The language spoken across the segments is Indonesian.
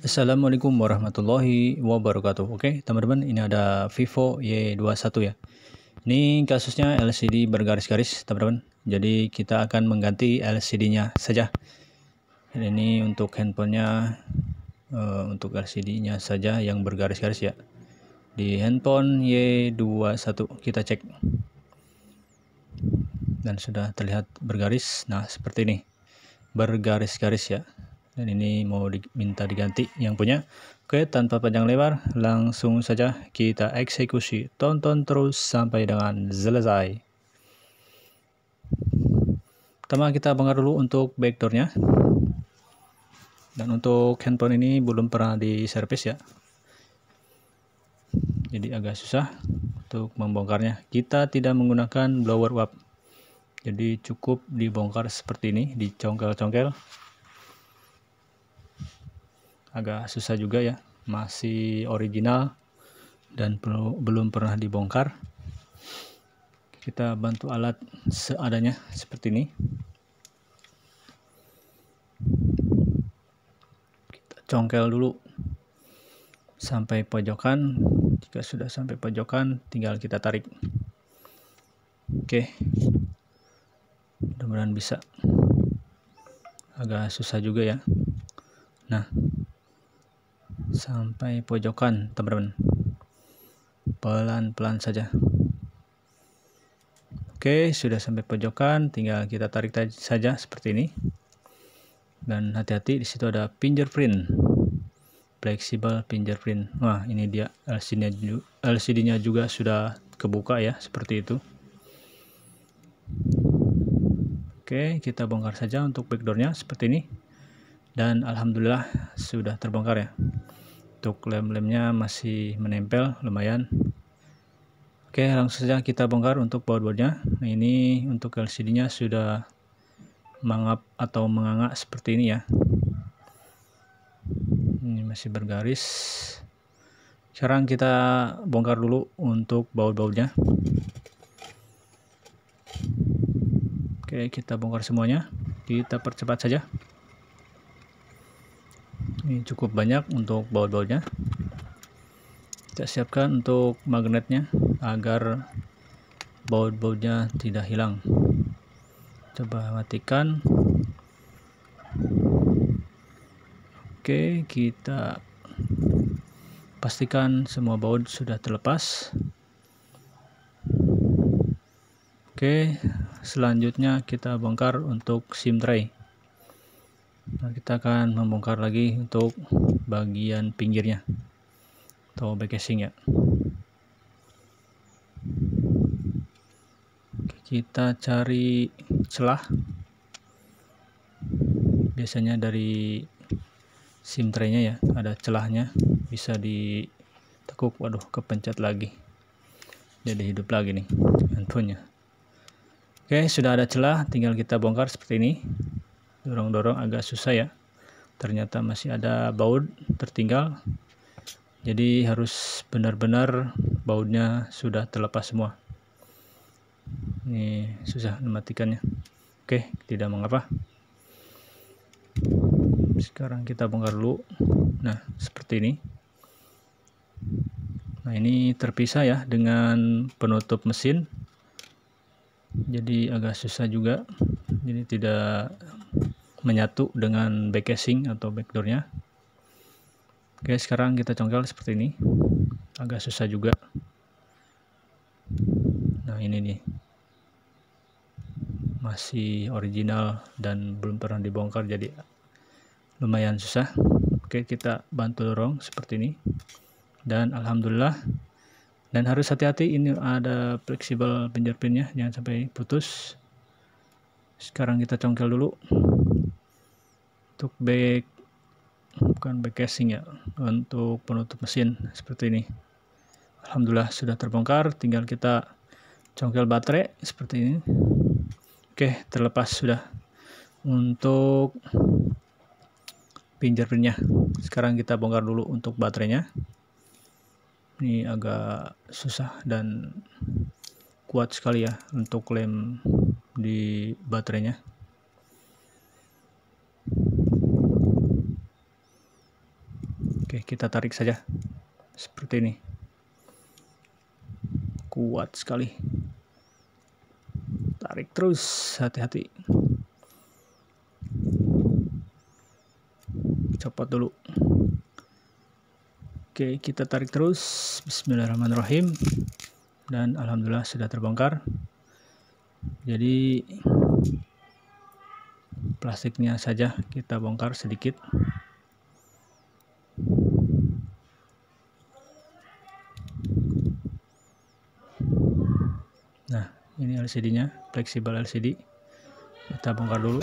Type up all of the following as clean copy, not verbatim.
Assalamualaikum warahmatullahi wabarakatuh. Oke, teman-teman, ini ada Vivo Y21 ya. Ini kasusnya LCD bergaris-garis, teman-teman. Jadi kita akan mengganti LCD-nya saja. Dan ini untuk handphonenya, untuk LCD-nya saja yang bergaris-garis ya. Di handphone Y21 kita cek. Dan sudah terlihat bergaris. Nah, seperti ini. Bergaris-garis ya. Dan ini mau diminta diganti yang punya. Oke, tanpa panjang lebar, langsung saja kita eksekusi. Tonton terus sampai dengan selesai. Pertama kita bongkar dulu untuk backdoornya. Dan untuk handphone ini belum pernah diservis ya. Jadi agak susah untuk membongkarnya. Kita tidak menggunakan blower uap. Jadi cukup dibongkar seperti ini, dicongkel-congkel. Agak susah juga ya, masih original dan belum pernah dibongkar. Kita bantu alat seadanya seperti ini. Kita congkel dulu sampai pojokan. Jika sudah sampai pojokan, tinggal kita tarik. Oke, mudah-mudahan bisa. Agak susah juga ya. Nah, sampai pojokan teman-teman, pelan-pelan saja. Oke, sudah sampai pojokan, tinggal kita tarik saja seperti ini. Dan hati-hati, di situ ada fingerprint, flexible fingerprint. Wah, ini dia LCD-nya juga sudah kebuka ya, seperti itu. Oke, kita bongkar saja untuk backdoornya seperti ini. Dan alhamdulillah sudah terbongkar ya. Untuk lem-lemnya masih menempel lumayan. Oke, langsung saja kita bongkar untuk baut-bautnya. Nah, ini untuk LCD-nya sudah mangap atau menganga seperti ini ya. Ini masih bergaris. Sekarang kita bongkar dulu untuk baut-bautnya. Oke, kita bongkar semuanya. Kita percepat saja. Ini cukup banyak untuk baut-bautnya. Kita siapkan untuk magnetnya agar baut-bautnya tidak hilang. Coba matikan. Oke, kita pastikan semua baut sudah terlepas. Oke, selanjutnya kita bongkar untuk SIM tray. Nah, kita akan membongkar lagi untuk bagian pinggirnya atau back casing ya. Oke, kita cari celah. Biasanya dari SIM tray-nya ya, ada celahnya, bisa ditekuk. Waduh, kepencet lagi. Jadi hidup lagi nih handphonenya. Oke, sudah ada celah, tinggal kita bongkar seperti ini. Dorong-dorong agak susah ya. Ternyata masih ada baut tertinggal. Jadi harus benar-benar bautnya sudah terlepas semua. Ini susah mematikannya. Oke, tidak mengapa. Sekarang kita bongkar dulu. Nah, seperti ini. Nah, ini terpisah ya dengan penutup mesin. Jadi agak susah juga. Jadi tidak menyatu dengan back casing atau backdoornya. Oke, sekarang kita congkel seperti ini. Agak susah juga. Nah, ini nih. Masih original dan belum pernah dibongkar, jadi lumayan susah. Oke, kita bantu dorong seperti ini. Dan alhamdulillah. Dan harus hati-hati, ini ada fleksibel fingerprintnya, jangan sampai putus. Sekarang kita congkel dulu untuk bukan back casing ya, untuk penutup mesin seperti ini. Alhamdulillah sudah terbongkar, tinggal kita congkel baterai seperti ini. Oke, terlepas sudah untuk fingerprintnya. Sekarang kita bongkar dulu untuk baterainya. Ini agak susah dan kuat sekali ya untuk lem di baterainya. Oke, kita tarik saja seperti ini. Kuat sekali. Tarik terus, hati-hati. Copot dulu. Oke, kita tarik terus. Bismillahirrahmanirrahim. Dan alhamdulillah sudah terbongkar. Jadi plastiknya saja kita bongkar sedikit. Nah, ini LCD-nya, fleksibel LCD. Kita bongkar dulu.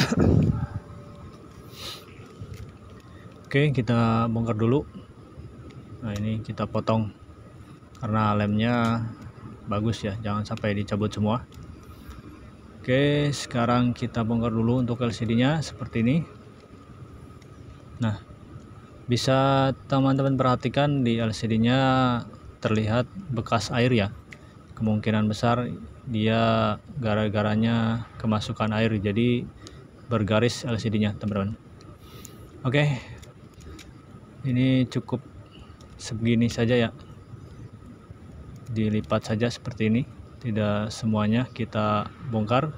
Oke, kita bongkar dulu. Nah, ini kita potong karena lemnya bagus ya, jangan sampai dicabut semua. Oke, sekarang kita bongkar dulu untuk LCD-nya seperti ini. Nah, bisa teman-teman perhatikan di LCD-nya terlihat bekas air ya. Kemungkinan besar dia gara-garanya kemasukan air, jadi bergaris LCD-nya, teman-teman. Oke, ini cukup segini saja ya. Dilipat saja seperti ini, tidak semuanya kita bongkar.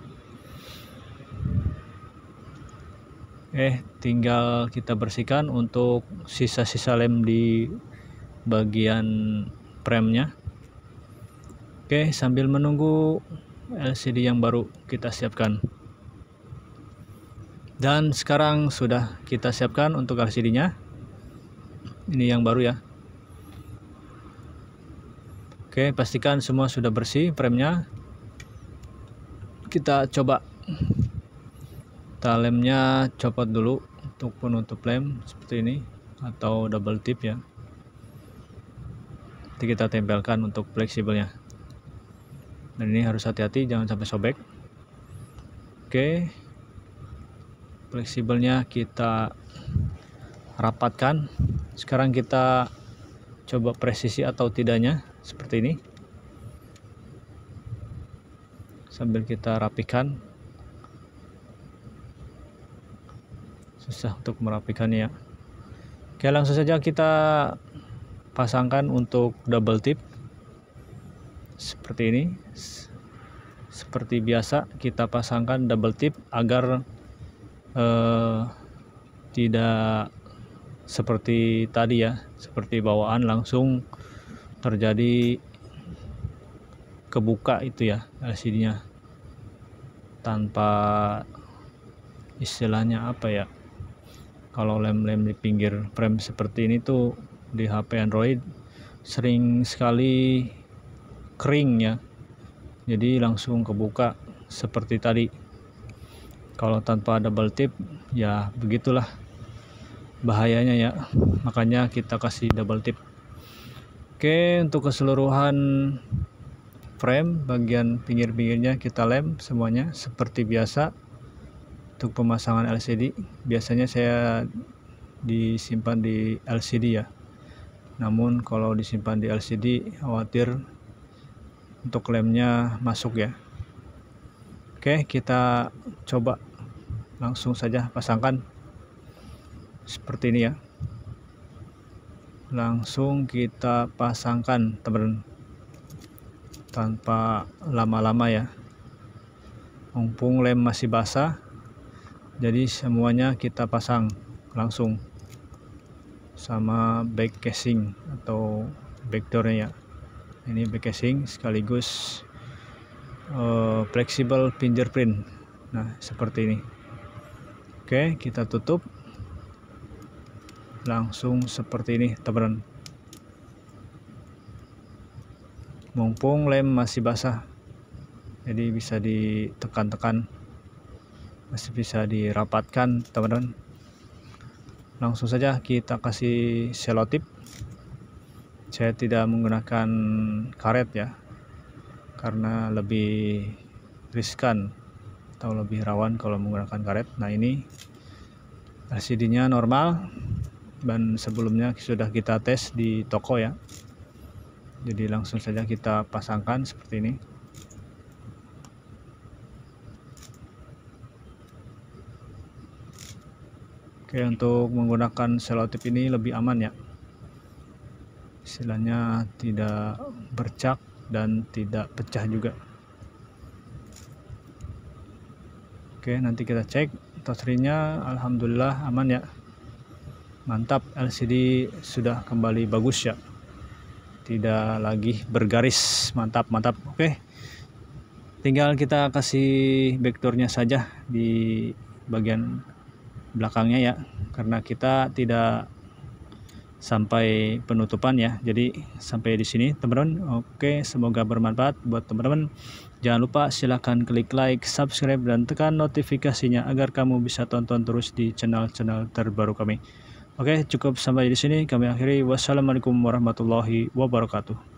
Tinggal kita bersihkan untuk sisa-sisa lem di bagian premnya. Oke, sambil menunggu LCD yang baru kita siapkan. Dan sekarang sudah kita siapkan untuk LCD-nya. Ini yang baru ya. Oke, pastikan semua sudah bersih premnya. Kita coba. Kita lemnya copot dulu untuk penutup lem seperti ini atau double tip ya. Nanti kita tempelkan untuk fleksibelnya. Dan ini harus hati-hati, jangan sampai sobek. Oke, fleksibelnya kita rapatkan. Sekarang kita coba presisi atau tidaknya seperti ini. Sambil kita rapikan. Susah untuk merapikannya ya. Oke, langsung saja kita pasangkan untuk double tip seperti ini. Seperti biasa kita pasangkan double tip agar tidak seperti tadi ya, seperti bawaan langsung terjadi kebuka itu ya LCD-nya tanpa istilahnya apa ya, kalau lem-lem di pinggir frame seperti ini tuh di HP Android sering sekali kering ya, jadi langsung kebuka seperti tadi. Kalau tanpa double tip ya begitulah bahayanya ya, makanya kita kasih double tip. Oke, untuk keseluruhan frame bagian pinggir-pinggirnya kita lem semuanya seperti biasa. Untuk pemasangan LCD biasanya saya disimpan di LCD ya, namun kalau disimpan di LCD khawatir untuk lemnya masuk ya. Oke, kita coba langsung saja pasangkan seperti ini ya. Langsung kita pasangkan teman-teman tanpa lama-lama ya, mumpung lem masih basah, jadi semuanya kita pasang langsung sama back casing atau backdoornya ya. Ini back casing sekaligus fleksibel fingerprint. Nah, seperti ini. Oke, kita tutup langsung seperti ini teman-teman, mumpung lem masih basah, jadi bisa ditekan-tekan, masih bisa dirapatkan teman-teman. Langsung saja kita kasih selotip. Saya tidak menggunakan karet ya, karena lebih riskan atau lebih rawan kalau menggunakan karet. Nah, ini LCD-nya normal dan sebelumnya sudah kita tes di toko ya, jadi langsung saja kita pasangkan seperti ini. Oke, untuk menggunakan selotip ini lebih aman ya, istilahnya tidak bercak dan tidak pecah juga. Oke, nanti kita cek touchscreen-nya, alhamdulillah aman ya. Mantap, LCD sudah kembali bagus ya, tidak lagi bergaris. Mantap. Oke, tinggal kita kasih backdoornya saja di bagian belakangnya ya, karena kita tidak sampai penutupan ya, jadi sampai di sini teman-teman. Oke, semoga bermanfaat buat teman-teman. Jangan lupa silahkan klik like, subscribe, dan tekan notifikasinya agar kamu bisa tonton terus di channel-channel terbaru kami. Oke, cukup sampai di sini kami akhiri. Wassalamualaikum warahmatullahi wabarakatuh.